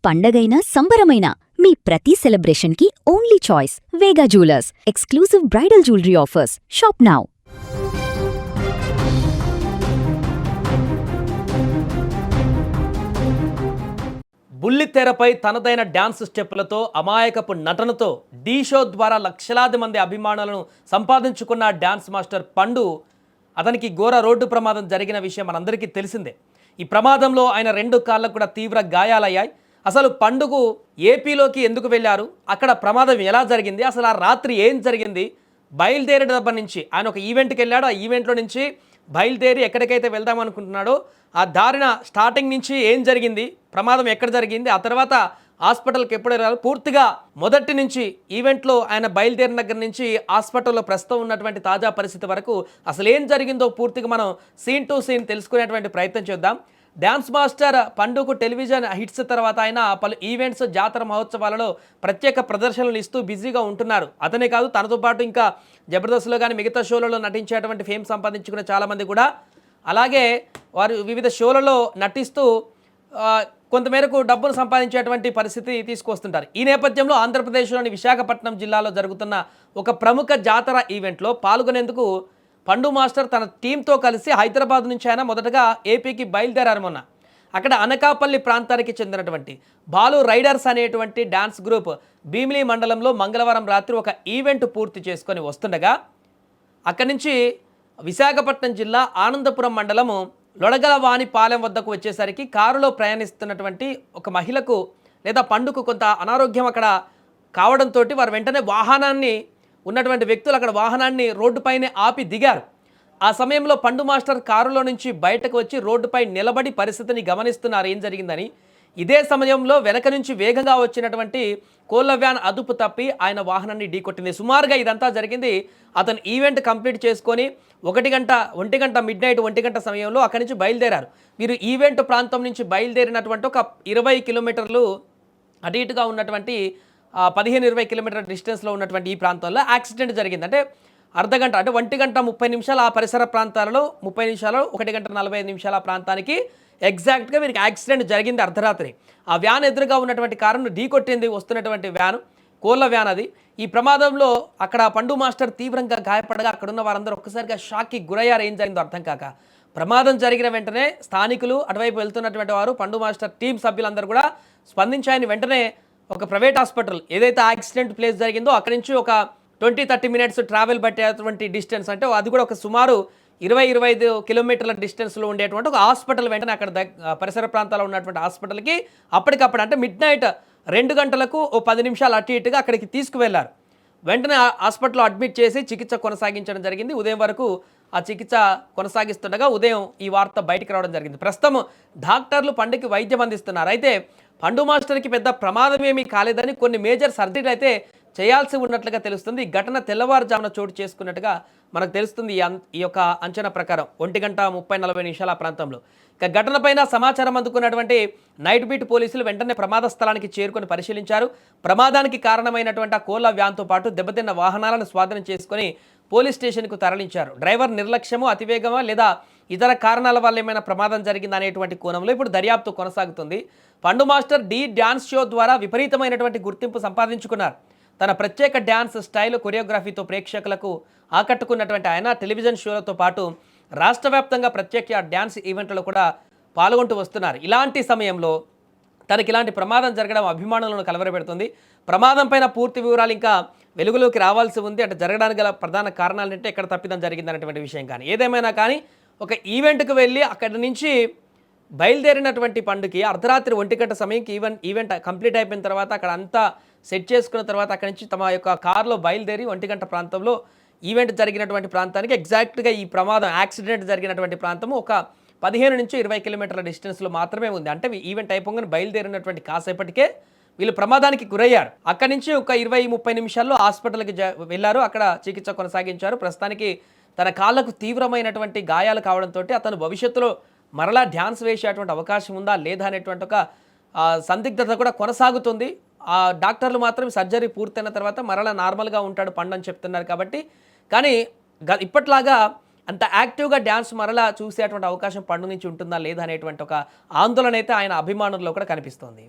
పండగైనా సంబరమైనా మీ ప్రతి సెలబ్రేషన్కి only choice Vega jewellers. Exclusive bridal jewellery offers. Shop now. బుల్లితెరపై తనదైన డ్యాన్స్ స్టెప్పులతో అమాయకపు నటనతో ఢీ షో ద్వారా లక్షలాది మంది అభిమానులను సంపాదించుకున్న డ్యాన్స్ మాస్టర్ పండు. అతనికి ఘోర రోడ్డు ప్రమాదం జరిగిన విషయం మనందరికీ తెలిసిందే. ఈ ప్రమాదంలో ఆయన 2 కాళ్ళకు కూడా తీవ్ర గాయాలయ్యాయి. అసలు పండుకు ఏపీలోకి ఎందుకు వెళ్ళారు, అక్కడ ప్రమాదం ఎలా జరిగింది, అసలు ఆ రాత్రి ఏం జరిగింది, బయలుదేరేటప్పటి నుంచి ఆయన ఒక ఈవెంట్కి వెళ్ళాడు. ఆ ఈవెంట్లో నుంచి బయలుదేరి ఎక్కడికైతే వెళ్దాం అనుకుంటున్నాడో ఆ దారిన స్టార్టింగ్ నుంచి ఏం జరిగింది, ప్రమాదం ఎక్కడ జరిగింది, ఆ తర్వాత హాస్పిటల్కి ఎప్పుడు వెళ్ళారు, పూర్తిగా మొదటి నుంచి ఈవెంట్లో ఆయన బయలుదేరిన దగ్గర నుంచి హాస్పిటల్లో ప్రస్తుతం ఉన్నటువంటి తాజా పరిస్థితి వరకు అసలు ఏం జరిగిందో పూర్తిగా మనం సీన్ టు సీన్ తెలుసుకునేటువంటి ప్రయత్నం చేద్దాం. డ్యాన్స్ మాస్టర్ పండుకు టెలివిజన్ హిట్స్ తర్వాత ఆయన పలు ఈవెంట్స్, జాతర మహోత్సవాలలో ప్రత్యేక ప్రదర్శనలు ఇస్తూ బిజీగా ఉంటున్నారు. అతనే కాదు, తనతో పాటు ఇంకా జబర్దస్త్లో కానీ మిగతా షోలలో నటించేటువంటి ఫేమ్ సంపాదించుకునే చాలామంది కూడా అలాగే వారు వివిధ షోలలో నటిస్తూ కొంతమేరకు డబ్బును సంపాదించేటువంటి పరిస్థితి తీసుకొస్తుంటారు. ఈ నేపథ్యంలో ఆంధ్రప్రదేశ్లోని విశాఖపట్నం జిల్లాలో జరుగుతున్న ఒక ప్రముఖ జాతర ఈవెంట్లో పాల్గొనేందుకు పండు మాస్టర్ తన టీంతో కలిసి హైదరాబాద్ నుంచి ఆయన మొదటగా ఏపీకి బయలుదేరారు. మొన్న అక్కడ అనకాపల్లి ప్రాంతానికి చెందినటువంటి బాలు రైడర్స్ అనేటువంటి డ్యాన్స్ గ్రూప్ భీమిలి మండలంలో మంగళవారం రాత్రి ఒక ఈవెంట్ పూర్తి చేసుకొని వస్తుండగా అక్కడి నుంచి విశాఖపట్నం జిల్లా ఆనందపురం మండలము లొడగలవానిపాలెం వద్దకు వచ్చేసరికి కారులో ప్రయాణిస్తున్నటువంటి ఒక మహిళకు లేదా పండుకు కొంత అనారోగ్యం అక్కడ కావడంతో వారు వెంటనే ఉన్నటువంటి వ్యక్తులు అక్కడ వాహనాన్ని రోడ్డుపైనే ఆపి దిగారు. ఆ సమయంలో పండు మాస్టర్ కారులో నుంచి బయటకు వచ్చి రోడ్డుపై నిలబడి పరిస్థితిని గమనిస్తున్నారు ఏం జరిగిందని. ఇదే సమయంలో వెనక నుంచి వేగంగా వచ్చినటువంటి కోళ్ల వ్యాన్ అదుపు తప్పి ఆయన వాహనాన్ని ఢీకొట్టింది. సుమారుగా ఇదంతా జరిగింది అతను ఈవెంట్ కంప్లీట్ చేసుకొని 1 గంట మిడ్ నైట్ 1 గంట సమయంలో అక్కడి నుంచి బయలుదేరారు. వీరు ఈవెంట్ ప్రాంతం నుంచి బయలుదేరినటువంటి ఒక 20 కిలోమీటర్లు అటు ఇటుగా ఉన్నటువంటి 15-20 కిలోమీటర్ల డిస్టెన్స్లో ఉన్నటువంటి ఈ ప్రాంతంలో యాక్సిడెంట్ జరిగింది. అంటే అర్ధగంట, అంటే 1 గంట 30 నిమిషాలు ఆ పరిసర ప్రాంతాలలో, 30 నిమిషాలు 1 గంట 45 నిమిషాల ప్రాంతానికి ఎగ్జాక్ట్గా వీరికి యాక్సిడెంట్ జరిగింది అర్ధరాత్రి. ఆ వ్యాన్ ఎదురుగా ఉన్నటువంటి కారును ఢీకొట్టింది వస్తున్నటువంటి వ్యాన్, కోళ్ల వ్యాన్ అది. ఈ ప్రమాదంలో అక్కడ పండు మాస్టర్ తీవ్రంగా గాయపడగా అక్కడున్న వారందరూ ఒక్కసారిగా షాక్కి గురయ్యారు. ఏం జరిగిందో అర్థం కాక ప్రమాదం జరిగిన వెంటనే స్థానికులు, అటువైపు వెళ్తున్నటువంటి వారు, పండు మాస్టర్ టీం సభ్యులందరూ కూడా స్పందించాయని వెంటనే ఒక ప్రైవేట్ హాస్పిటల్ ఏదైతే యాక్సిడెంట్ ప్లేస్ జరిగిందో అక్కడి నుంచి ఒక 20-30 మినిట్స్ ట్రావెల్ పట్టేటువంటి డిస్టెన్స్, అంటే అది కూడా ఒక సుమారు 20-25 కిలోమీటర్ల డిస్టెన్స్లో ఉండేటువంటి ఒక హాస్పిటల్ వెంటనే అక్కడ పరిసర ప్రాంతాల్లో ఉన్నటువంటి హాస్పిటల్కి అప్పటికప్పుడు, అంటే మిడ్ నైట్ 2 గంటలకు ఓ 10 నిమిషాలు అటు ఇటుగా అక్కడికి తీసుకువెళ్లారు. వెంటనే హాస్పిటల్లో అడ్మిట్ చేసి చికిత్స కొనసాగించడం జరిగింది. ఉదయం వరకు ఆ చికిత్స కొనసాగిస్తుండగా ఉదయం ఈ వార్త బయటికి రావడం జరిగింది. ప్రస్తుతం డాక్టర్లు పండుకి వైద్యం అందిస్తున్నారు. అయితే పండు మాస్టర్కి పెద్ద ప్రమాదం ఏమీ కాలేదని కొన్ని మేజర్ సర్జరీలు అయితే చేయాల్సి ఉన్నట్లుగా తెలుస్తుంది. ఈ ఘటన తెల్లవారుజామున చోటు చేసుకున్నట్టుగా మనకు తెలుస్తుంది. ఈ యొక్క అంచనా ప్రకారం 1 గంట 30-40 నిమిషాల ప్రాంతంలో. ఇక ఘటనపైన సమాచారం అందుకున్నటువంటి నైట్ బీట్ పోలీసులు వెంటనే ప్రమాద స్థలానికి చేరుకొని పరిశీలించారు. ప్రమాదానికి కారణమైనటువంటి ఆ కోళ్ల వ్యాన్తో పాటు దెబ్బతిన్న వాహనాలను స్వాధీనం చేసుకొని పోలీస్ స్టేషన్కు తరలించారు. డ్రైవర్ నిర్లక్ష్యము, అతివేగమా లేదా ఇతర కారణాల వల్ల ఏమైనా ప్రమాదం జరిగిందా అనేటువంటి కోణంలో ఇప్పుడు దర్యాప్తు కొనసాగుతుంది. పండు మాస్టర్ డ్యాన్స్ షో ద్వారా విపరీతమైనటువంటి గుర్తింపు సంపాదించుకున్నారు. తన ప్రత్యేక డ్యాన్స్ స్టైల్, కొరియోగ్రఫీతో ప్రేక్షకులకు ఆకట్టుకున్నటువంటి ఆయన టెలివిజన్ షోలతో పాటు రాష్ట్ర వ్యాప్తంగా ప్రత్యేక డ్యాన్స్ ఈవెంట్లలో కూడా పాల్గొంటూ వస్తున్నారు. ఇలాంటి సమయంలో తనకి ఇలాంటి ప్రమాదం జరగడం అభిమానులను కలవరపెడుతుంది. ప్రమాదం పైన పూర్తి వివరాలు ఇంకా వెలుగులోకి రావాల్సి ఉంది. అంటే జరగడానికి గల ప్రధాన కారణాలు అంటే ఎక్కడ తప్పిదం జరిగిందనేటువంటి విషయం. కానీ ఏదేమైనా కానీ ఒక ఈవెంట్కి వెళ్ళి అక్కడి నుంచి బయలుదేరినటువంటి పండుకి అర్ధరాత్రి 1 గంట సమయంకి ఈవెంట్ కంప్లీట్ అయిపోయిన తర్వాత అక్కడ అంతా సెట్ చేసుకున్న తర్వాత అక్కడి నుంచి తమ యొక్క కారులో బయలుదేరి 1 గంట ప్రాంతంలో ఈవెంట్ జరిగినటువంటి ప్రాంతానికి ఎగ్జాక్ట్గా ఈ ప్రమాదం యాక్సిడెంట్ జరిగినటువంటి ప్రాంతము ఒక 15-20 కిలోమీటర్ల డిస్టెన్స్లో మాత్రమే ఉంది. అంటే ఈవెంట్ అయిపోగానే బయలుదేరినటువంటి కాసేపటికే వీళ్ళు ప్రమాదానికి గురయ్యారు. అక్కడి నుంచి ఒక 20-30 నిమిషాల్లో హాస్పిటల్కి వెళ్ళారు. అక్కడ చికిత్స కొనసాగించారు. ప్రస్తుతానికి తన కాళ్లకు తీవ్రమైనటువంటి గాయాలు కావడంతో అతను భవిష్యత్తులో మరలా డ్యాన్స్ వేసేటువంటి అవకాశం ఉందా లేదా అనేటువంటి ఒక సందిగ్ధత కూడా కొనసాగుతుంది. ఆ డాక్టర్లు మాత్రం సర్జరీ పూర్తయిన తర్వాత మరలా నార్మల్గా ఉంటాడు పండు అని చెప్తున్నారు. కాబట్టి కానీ ఇప్పట్లాగా అంత యాక్టివ్గా డ్యాన్స్ మరలా చూసేటువంటి అవకాశం పండు నుంచి ఉంటుందా లేదా అనేటువంటి ఒక ఆందోళన అయితే ఆయన అభిమానుల్లో కూడా కనిపిస్తోంది.